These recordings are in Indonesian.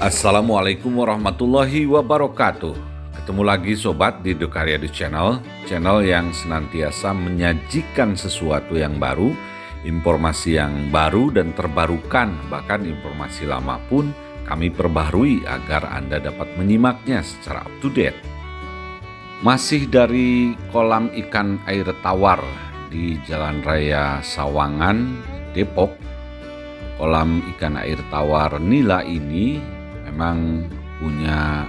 Assalamualaikum warahmatullahi wabarakatuh. Ketemu lagi sobat di Dokaryadi Channel yang senantiasa menyajikan sesuatu yang baru, informasi yang baru dan terbarukan, bahkan informasi lama pun kami perbaharui agar Anda dapat menyimaknya secara up to date. Masih dari kolam ikan air tawar di Jalan Raya Sawangan, Depok. Kolam ikan air tawar nila ini memang punya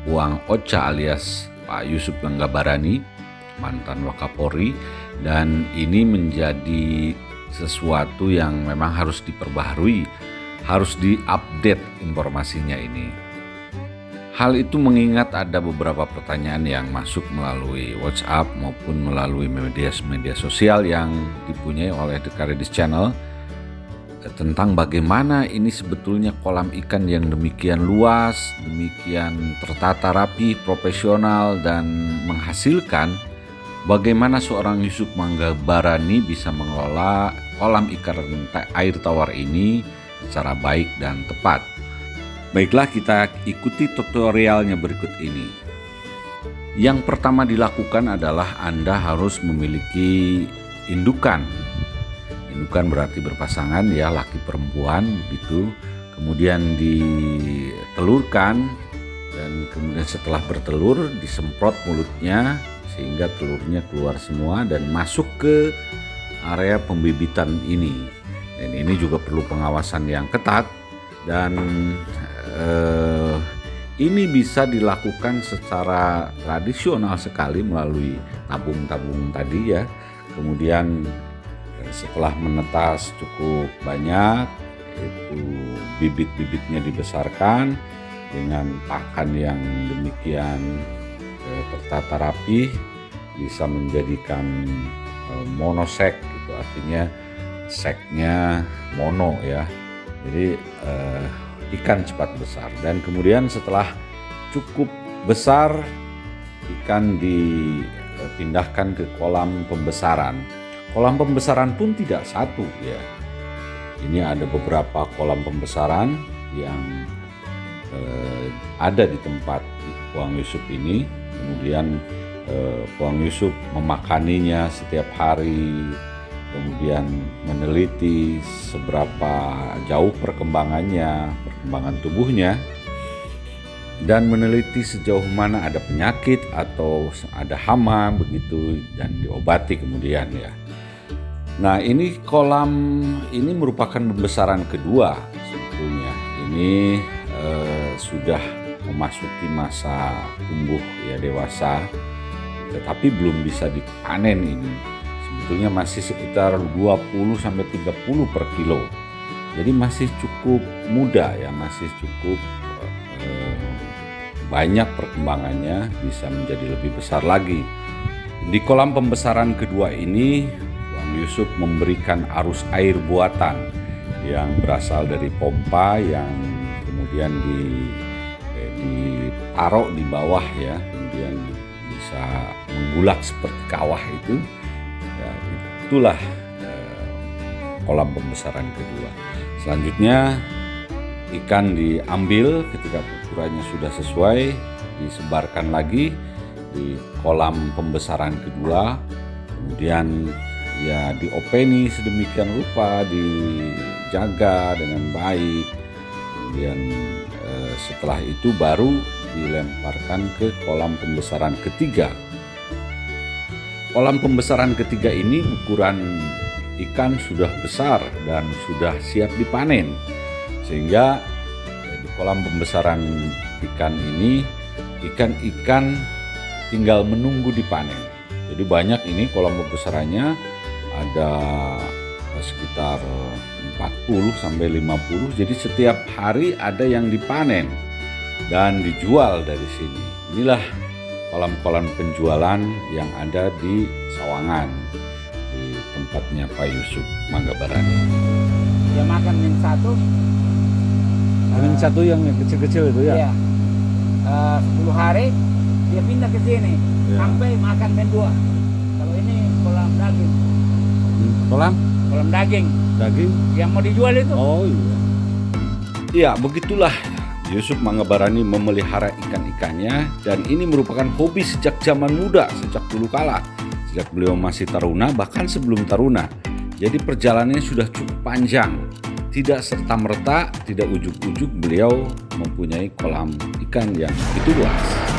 Uang Ocha alias Pak Yusuf Manggabarani, mantan Wakapolri, dan ini menjadi sesuatu yang memang harus diperbaharui, harus diupdate informasinya ini. Hal itu mengingat ada beberapa pertanyaan yang masuk melalui WhatsApp maupun melalui media sosial yang dipunyai oleh Dokaryadi Channel tentang bagaimana ini sebetulnya kolam ikan yang demikian luas, demikian tertata rapi, profesional dan menghasilkan. Bagaimana seorang Yusuf Manggabarani bisa mengelola kolam ikan air tawar ini secara baik dan tepat. Baiklah, kita ikuti tutorialnya berikut ini. Yang pertama dilakukan adalah Anda harus memiliki indukan. Indukan berarti berpasangan ya, laki perempuan begitu. Kemudian ditelurkan dan kemudian setelah bertelur disemprot mulutnya sehingga telurnya keluar semua dan masuk ke area pembibitan ini. Dan ini juga perlu pengawasan yang ketat dan ini bisa dilakukan secara tradisional sekali melalui tabung-tabung tadi ya. Kemudian setelah menetas cukup banyak, itu bibit-bibitnya dibesarkan dengan pakan yang demikian tertata rapi, bisa menjadikan monosek, gitu artinya seknya mono ya. Jadi ikan cepat besar. Dan kemudian setelah cukup besar, ikan dipindahkan ke kolam pembesaran. Kolam pembesaran pun tidak satu ya. Ini ada beberapa kolam pembesaran yang ada di tempat Puang Yusuf ini. Kemudian Puang Yusuf memakaninya setiap hari, kemudian meneliti seberapa jauh perkembangan tubuhnya, dan meneliti sejauh mana ada penyakit atau ada hama begitu, dan diobati kemudian ya. Nah, ini kolam ini merupakan pembesaran kedua sebetulnya. Ini sudah memasuki masa tumbuh ya, dewasa, tetapi belum bisa dipanen ini. Sebetulnya masih sekitar 20-30 per kilo. Jadi masih cukup muda ya, masih cukup banyak perkembangannya, bisa menjadi lebih besar lagi. Di kolam pembesaran kedua ini Yusuf memberikan arus air buatan yang berasal dari pompa yang kemudian ditaruh di bawah ya, kemudian bisa menggulak seperti kawah itu ya. Itulah kolam pembesaran kedua. Selanjutnya ikan diambil ketika ukurannya sudah sesuai, disebarkan lagi di kolam pembesaran kedua, kemudian ya diopeni sedemikian rupa, dijaga dengan baik. Kemudian setelah itu baru dilemparkan ke kolam pembesaran ketiga. Kolam pembesaran ketiga ini ukuran ikan sudah besar dan sudah siap dipanen, sehingga di kolam pembesaran ikan ini ikan-ikan tinggal menunggu dipanen. Jadi banyak ini kolam pembesarannya, ada sekitar 40-50. Jadi setiap hari ada yang dipanen dan dijual dari sini. Inilah kolam-kolam penjualan yang ada di Sawangan, di tempatnya Pak Yusuf Manggabarani. Dia makan min satu yang kecil-kecil itu ya? Iya. 10 hari dia pindah ke sini ya, sampai makan min 2. Kalau ini kolam daging. Kolam daging Daging yang mau dijual itu. Oh iya. Ya, begitulah Yusuf Mangabarani memelihara ikan-ikannya dan ini merupakan hobi sejak zaman muda, sejak dulu kala. Sejak beliau masih taruna, bahkan sebelum taruna. Jadi perjalanannya sudah cukup panjang. Tidak serta-merta, tidak ujuk-ujuk beliau mempunyai kolam ikan yang begitu luas.